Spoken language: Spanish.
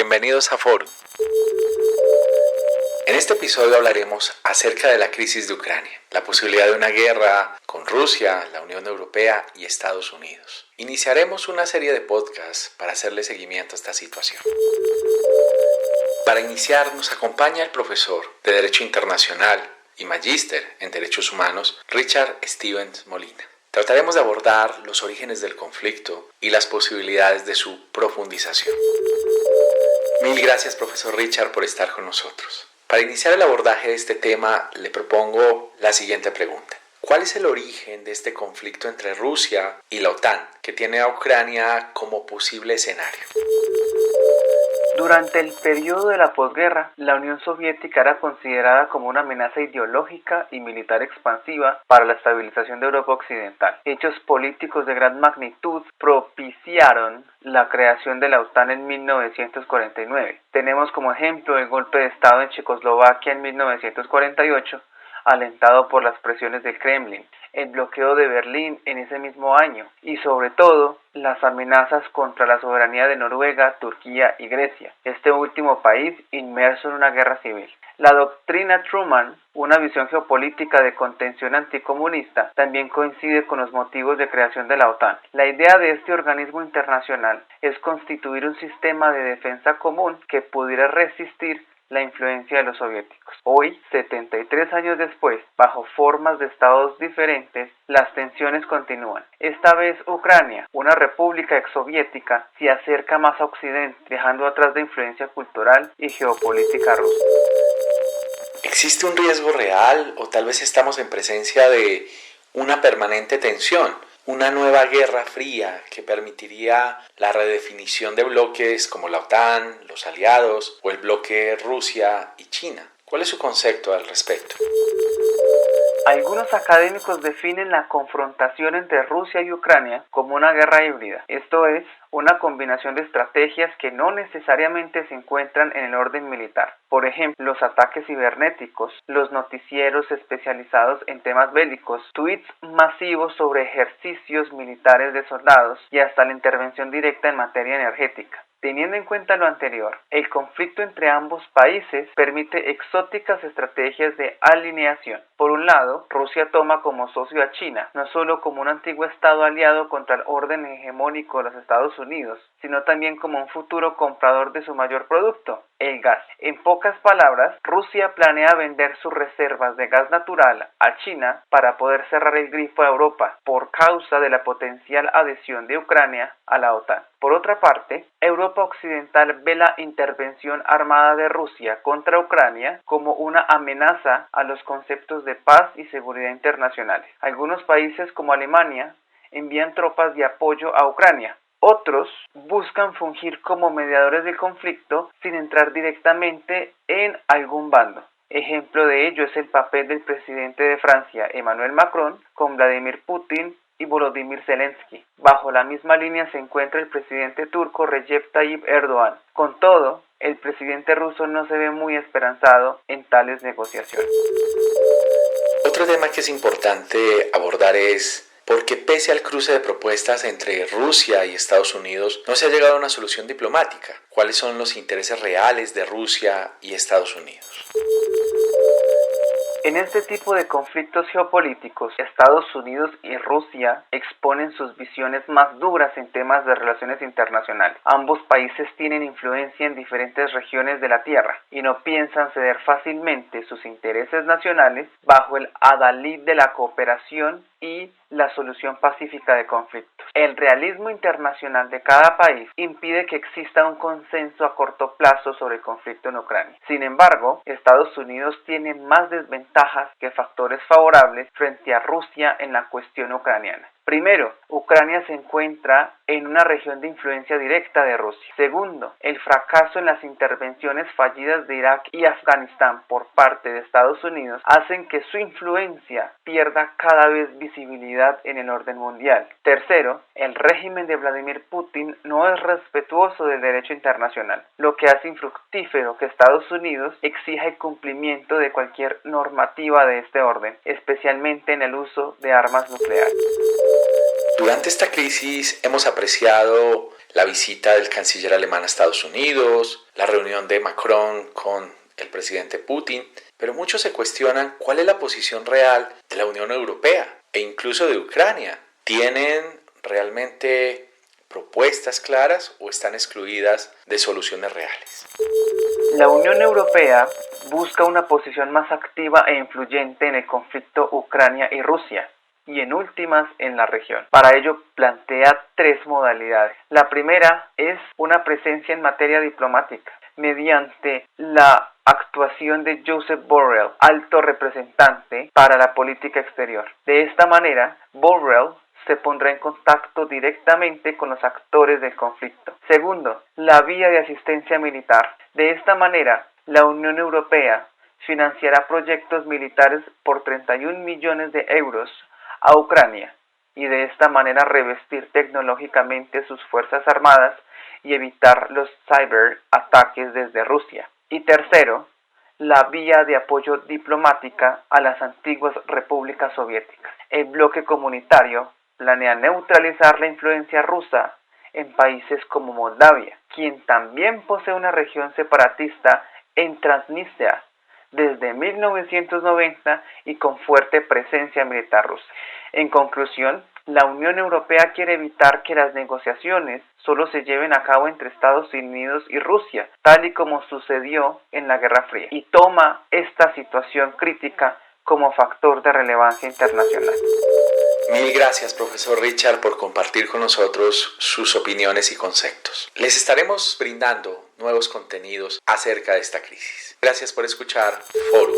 Bienvenidos a Forum. En este episodio hablaremos acerca de la crisis de Ucrania, la posibilidad de una guerra con Rusia, la Unión Europea y Estados Unidos. Iniciaremos una serie de podcasts para hacerle seguimiento a esta situación. Para iniciar nos acompaña el profesor de Derecho Internacional y magíster en Derechos Humanos, Richard Stevens Molina. Trataremos de abordar los orígenes del conflicto y las posibilidades de su profundización. Mil gracias, profesor Richard, por estar con nosotros. Para iniciar el abordaje de este tema, le propongo la siguiente pregunta. ¿Cuál es el origen de este conflicto entre Rusia y la OTAN, que tiene a Ucrania como posible escenario? Durante el periodo de la posguerra, la Unión Soviética era considerada como una amenaza ideológica y militar expansiva para la estabilización de Europa Occidental. Hechos políticos de gran magnitud propiciaron la creación de la OTAN en 1949. Tenemos como ejemplo el golpe de Estado en Checoslovaquia en 1948, alentado por las presiones del Kremlin, el bloqueo de Berlín en ese mismo año y sobre todo las amenazas contra la soberanía de Noruega, Turquía y Grecia, este último país inmerso en una guerra civil. La doctrina Truman, una visión geopolítica de contención anticomunista, también coincide con los motivos de creación de la OTAN. La idea de este organismo internacional es constituir un sistema de defensa común que pudiera resistir la influencia de los soviéticos. Hoy, 73 años después, bajo formas de estados diferentes, las tensiones continúan. Esta vez Ucrania, una república exsoviética, se acerca más a Occidente, dejando atrás la influencia cultural y geopolítica rusa. ¿Existe un riesgo real o tal vez estamos en presencia de una permanente tensión? Una nueva guerra fría que permitiría la redefinición de bloques como la OTAN, los aliados o el bloque Rusia y China. ¿Cuál es su concepto al respecto? Algunos académicos definen la confrontación entre Rusia y Ucrania como una guerra híbrida, esto es, una combinación de estrategias que no necesariamente se encuentran en el orden militar. Por ejemplo, los ataques cibernéticos, los noticieros especializados en temas bélicos, tweets masivos sobre ejercicios militares de soldados y hasta la intervención directa en materia energética. Teniendo en cuenta lo anterior, el conflicto entre ambos países permite exóticas estrategias de alineación. Por un lado, Rusia toma como socio a China, no solo como un antiguo estado aliado contra el orden hegemónico de los Estados Unidos, sino también como un futuro comprador de su mayor producto, el gas. En pocas palabras, Rusia planea vender sus reservas de gas natural a China para poder cerrar el grifo a Europa por causa de la potencial adhesión de Ucrania a la OTAN. Por otra parte, Europa Occidental ve la intervención armada de Rusia contra Ucrania como una amenaza a los conceptos de paz y seguridad internacionales. Algunos países como Alemania envían tropas de apoyo a Ucrania. Otros buscan fungir como mediadores del conflicto sin entrar directamente en algún bando. Ejemplo de ello es el papel del presidente de Francia, Emmanuel Macron, con Vladimir Putin y Volodymyr Zelensky. Bajo la misma línea se encuentra el presidente turco Recep Tayyip Erdogan. Con todo, el presidente ruso no se ve muy esperanzado en tales negociaciones. Otro tema que es importante abordar es porque pese al cruce de propuestas entre Rusia y Estados Unidos, no se ha llegado a una solución diplomática. ¿Cuáles son los intereses reales de Rusia y Estados Unidos? En este tipo de conflictos geopolíticos, Estados Unidos y Rusia exponen sus visiones más duras en temas de relaciones internacionales. Ambos países tienen influencia en diferentes regiones de la Tierra y no piensan ceder fácilmente sus intereses nacionales bajo el adalid de la cooperación y la solución pacífica de conflictos. El realismo internacional de cada país impide que exista un consenso a corto plazo sobre el conflicto en Ucrania. Sin embargo, Estados Unidos tiene más desventajas que factores favorables frente a Rusia en la cuestión ucraniana. Primero, Ucrania se encuentra en una región de influencia directa de Rusia. Segundo, el fracaso en las intervenciones fallidas de Irak y Afganistán por parte de Estados Unidos hacen que su influencia pierda cada vez visibilidad en el orden mundial. Tercero, el régimen de Vladimir Putin no es respetuoso del derecho internacional, lo que hace infructífero que Estados Unidos exija el cumplimiento de cualquier normativa de este orden, especialmente en el uso de armas nucleares. Durante esta crisis hemos apreciado la visita del canciller alemán a Estados Unidos, la reunión de Macron con el presidente Putin, pero muchos se cuestionan cuál es la posición real de la Unión Europea e incluso de Ucrania. ¿Tienen realmente propuestas claras o están excluidas de soluciones reales? La Unión Europea busca una posición más activa e influyente en el conflicto Ucrania y Rusia, y en últimas en la región. Para ello plantea tres modalidades. La primera es una presencia en materia diplomática, mediante la actuación de Josep Borrell, alto representante para la política exterior. De esta manera, Borrell se pondrá en contacto directamente con los actores del conflicto. Segundo, la vía de asistencia militar. De esta manera, la Unión Europea financiará proyectos militares por 31 millones de euros a Ucrania y de esta manera revestir tecnológicamente sus fuerzas armadas y evitar los ciberataques desde Rusia. Y tercero, la vía de apoyo diplomática a las antiguas repúblicas soviéticas. El bloque comunitario planea neutralizar la influencia rusa en países como Moldavia, quien también posee una región separatista en Transnistria desde 1990 y con fuerte presencia militar rusa. En conclusión, la Unión Europea quiere evitar que las negociaciones solo se lleven a cabo entre Estados Unidos y Rusia, tal y como sucedió en la Guerra Fría, y toma esta situación crítica como factor de relevancia internacional. Mil gracias, profesor Richard, por compartir con nosotros sus opiniones y conceptos. Les estaremos brindando nuevos contenidos acerca de esta crisis. Gracias por escuchar Forum.